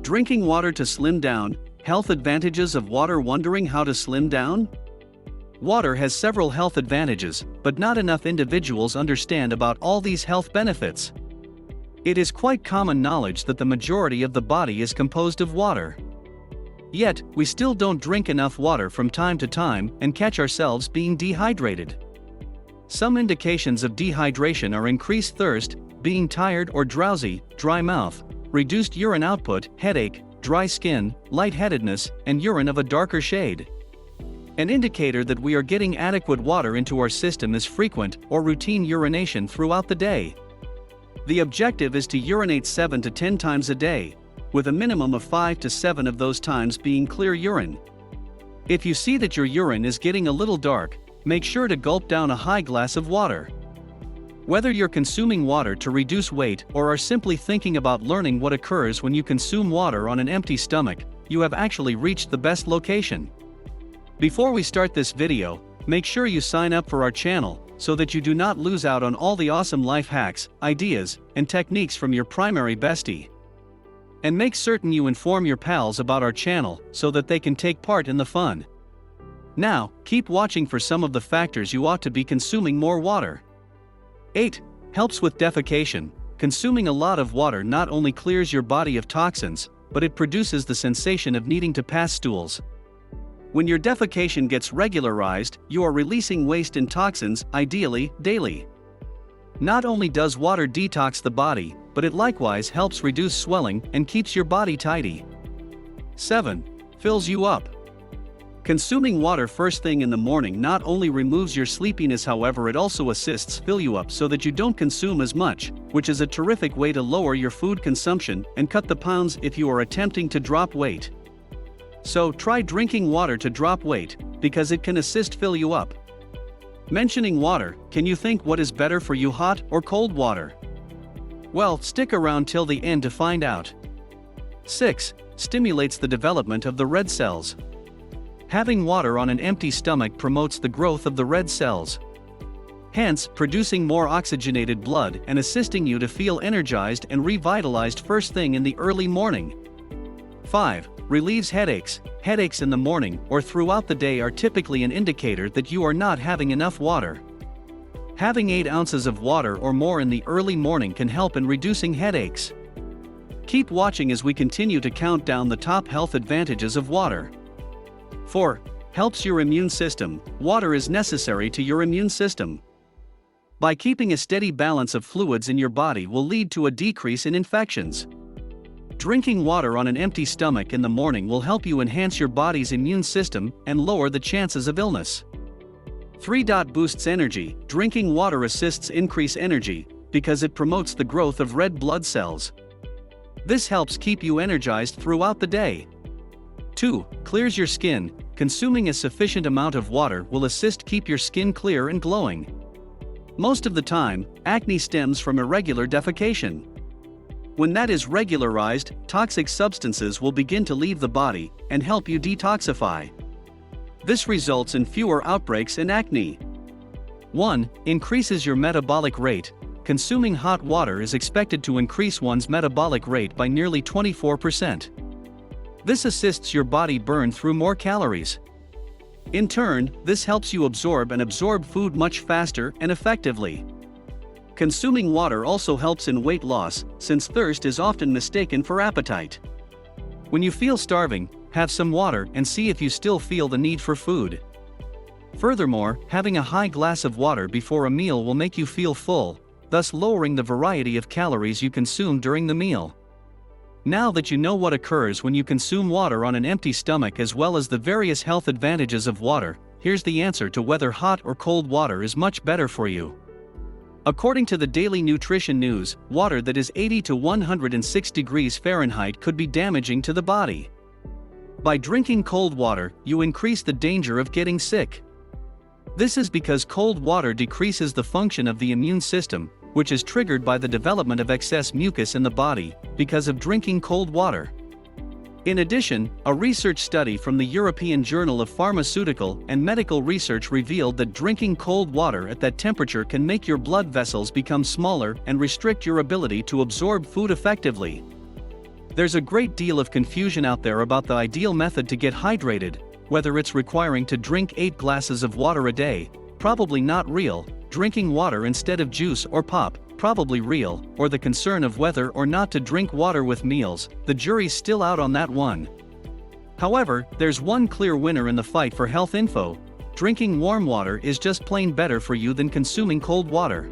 Drinking water to slim down, health advantages of water. Wondering how to slim down? Water has several health advantages, but not enough individuals understand about all these health benefits. It is quite common knowledge that the majority of the body is composed of water. Yet, we still don't drink enough water from time to time and catch ourselves being dehydrated. Some indications of dehydration are increased thirst, being tired or drowsy, dry mouth, reduced urine output, headache, dry skin, lightheadedness, and urine of a darker shade. An indicator that we are getting adequate water into our system is frequent or routine urination throughout the day. The objective is to urinate 7 to 10 times a day, with a minimum of 5 to 7 of those times being clear urine. If you see that your urine is getting a little dark, make sure to gulp down a high glass of water. Whether you're consuming water to reduce weight or are simply thinking about learning what occurs when you consume water on an empty stomach, you have actually reached the best location. Before we start this video, make sure you sign up for our channel so that you do not lose out on all the awesome life hacks, ideas, and techniques from your primary bestie. And make certain you inform your pals about our channel so that they can take part in the fun. Now, keep watching for some of the factors you ought to be consuming more water. 8. Helps with defecation. Consuming a lot of water not only clears your body of toxins, but it produces the sensation of needing to pass stools. When your defecation gets regularized, you are releasing waste and toxins, ideally, daily. Not only does water detox the body, but it likewise helps reduce swelling and keeps your body tidy. 7. Fills you up. Consuming water first thing in the morning not only removes your sleepiness, however, it also assists fill you up so that you don't consume as much, which is a terrific way to lower your food consumption and cut the pounds if you are attempting to drop weight. So try drinking water to drop weight, because it can assist fill you up. Mentioning water, can you think what is better for you, hot or cold water? Well, stick around till the end to find out. 6. Stimulates the development of the red cells. Having water on an empty stomach promotes the growth of the red cells, hence producing more oxygenated blood and assisting you to feel energized and revitalized first thing in the early morning. 5. Relieves headaches. Headaches in the morning or throughout the day are typically an indicator that you are not having enough water. Having 8 ounces of water or more in the early morning can help in reducing headaches. Keep watching as we continue to count down the top health advantages of water. 4. Helps your immune system. Water is necessary to your immune system. By keeping a steady balance of fluids in your body will lead to a decrease in infections. Drinking water on an empty stomach in the morning will help you enhance your body's immune system and lower the chances of illness. 3. Boosts energy. Drinking water assists increase energy because it promotes the growth of red blood cells. This helps keep you energized throughout the day. 2. Clears your skin. Consuming a sufficient amount of water will assist keep your skin clear and glowing. Most of the time, acne stems from irregular defecation. When that is regularized, toxic substances will begin to leave the body and help you detoxify. This results in fewer outbreaks in acne. 1. Increases your metabolic rate. Consuming hot water is expected to increase one's metabolic rate by nearly 24%. This assists your body burn through more calories. In turn, this helps you absorb food much faster and effectively. Consuming water also helps in weight loss, since thirst is often mistaken for appetite. When you feel starving, have some water and see if you still feel the need for food. Furthermore, having a high glass of water before a meal will make you feel full, thus lowering the variety of calories you consume during the meal. Now that you know what occurs when you consume water on an empty stomach as well as the various health advantages of water, here's the answer to whether hot or cold water is much better for you. According to the Daily Nutrition News, water that is 80 to 106 degrees Fahrenheit could be damaging to the body. By drinking cold water, you increase the danger of getting sick. This is because cold water decreases the function of the immune system, which is triggered by the development of excess mucus in the body because of drinking cold water. In addition, a research study from the European Journal of Pharmaceutical and Medical Research revealed that drinking cold water at that temperature can make your blood vessels become smaller and restrict your ability to absorb food effectively. There's a great deal of confusion out there about the ideal method to get hydrated, whether it's requiring to drink 8 glasses of water a day, probably not real, drinking water instead of juice or pop, probably real, or the concern of whether or not to drink water with meals, the jury's still out on that one. However, there's one clear winner in the fight for health info: drinking warm water is just plain better for you than consuming cold water.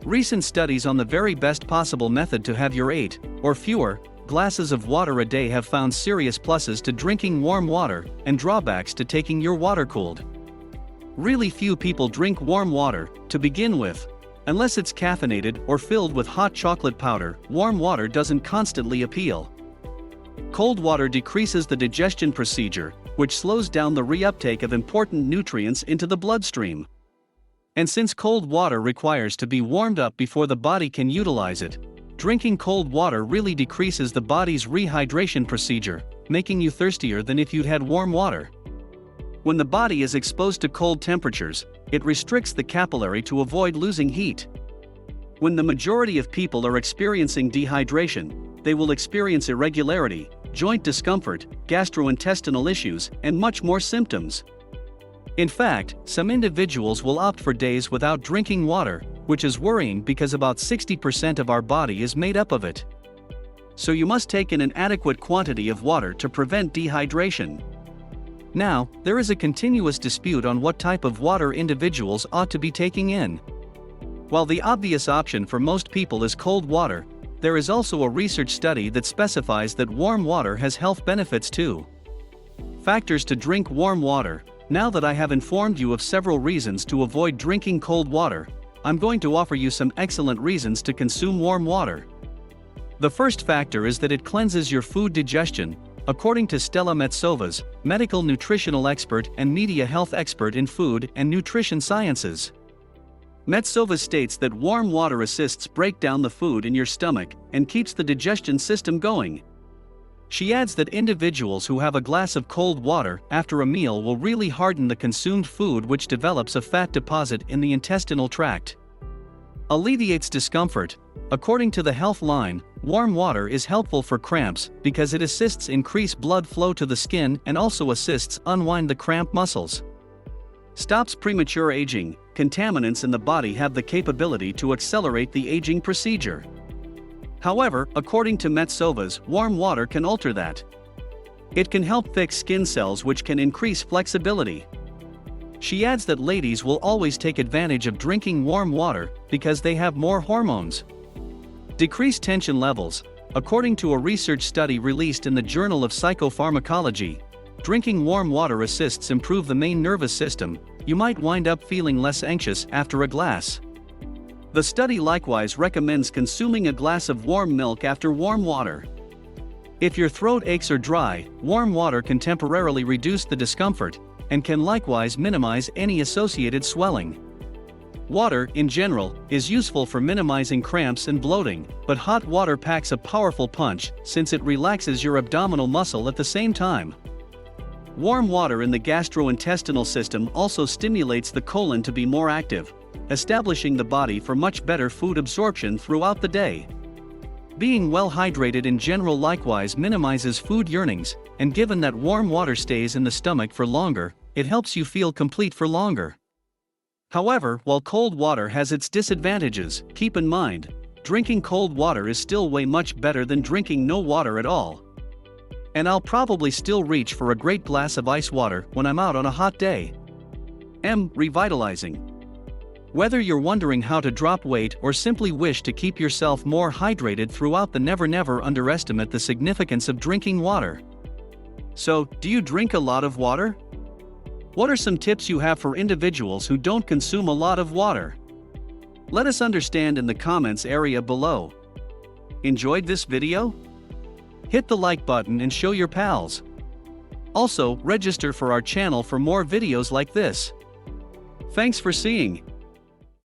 Recent studies on the very best possible method to have your 8, or fewer, glasses of water a day have found serious pluses to drinking warm water, and drawbacks to taking your water cooled. Really few people drink warm water, to begin with. Unless it's caffeinated or filled with hot chocolate powder, warm water doesn't constantly appeal. Cold water decreases the digestion procedure, which slows down the reuptake of important nutrients into the bloodstream. And since cold water requires to be warmed up before the body can utilize it, drinking cold water really decreases the body's rehydration procedure, making you thirstier than if you'd had warm water. When the body is exposed to cold temperatures, it restricts the capillary to avoid losing heat. When the majority of people are experiencing dehydration, they will experience irregularity, joint discomfort, gastrointestinal issues, and much more symptoms. In fact, some individuals will opt for days without drinking water, which is worrying because about 60% of our body is made up of it. So you must take in an adequate quantity of water to prevent dehydration. Now, there is a continuous dispute on what type of water individuals ought to be taking in. While the obvious option for most people is cold water, there is also a research study that specifies that warm water has health benefits too. Factors to drink warm water. Now that I have informed you of several reasons to avoid drinking cold water, I'm going to offer you some excellent reasons to consume warm water. The first factor is that it cleanses your food digestion, according to Stella Metsovas, medical nutritional expert and media health expert in food and nutrition sciences. Metsovas states that warm water assists break down the food in your stomach and keeps the digestion system going. She adds that individuals who have a glass of cold water after a meal will really harden the consumed food, which develops a fat deposit in the intestinal tract. Alleviates discomfort. According to the Health Line, warm water is helpful for cramps because it assists increase blood flow to the skin and also assists unwind the cramp muscles. Stops premature aging. Contaminants in the body have the capability to accelerate the aging procedure. However, according to Metsovas, warm water can alter that. It can help fix skin cells, which can increase flexibility. She adds that ladies will always take advantage of drinking warm water because they have more hormones. Decrease tension levels. According to a research study released in the Journal of Psychopharmacology, drinking warm water assists improve the main nervous system. You might wind up feeling less anxious after a glass. The study likewise recommends consuming a glass of warm milk after warm water. If your throat aches or dry, warm water can temporarily reduce the discomfort and can likewise minimize any associated swelling. Water, in general, is useful for minimizing cramps and bloating, but hot water packs a powerful punch since it relaxes your abdominal muscle at the same time. Warm water in the gastrointestinal system also stimulates the colon to be more active, establishing the body for much better food absorption throughout the day. Being well hydrated in general likewise minimizes food yearnings, and given that warm water stays in the stomach for longer, it helps you feel complete for longer. However, while cold water has its disadvantages, keep in mind, drinking cold water is still way much better than drinking no water at all. And I'll probably still reach for a great glass of ice water when I'm out on a hot day. Revitalizing. Whether you're wondering how to drop weight or simply wish to keep yourself more hydrated throughout the never underestimate the significance of drinking water. So, do you drink a lot of water? What are some tips you have for individuals who don't consume a lot of water? Let us understand in the comments area below. Enjoyed this video? Hit the like button and show your pals. Also, register for our channel for more videos like this. Thanks for seeing.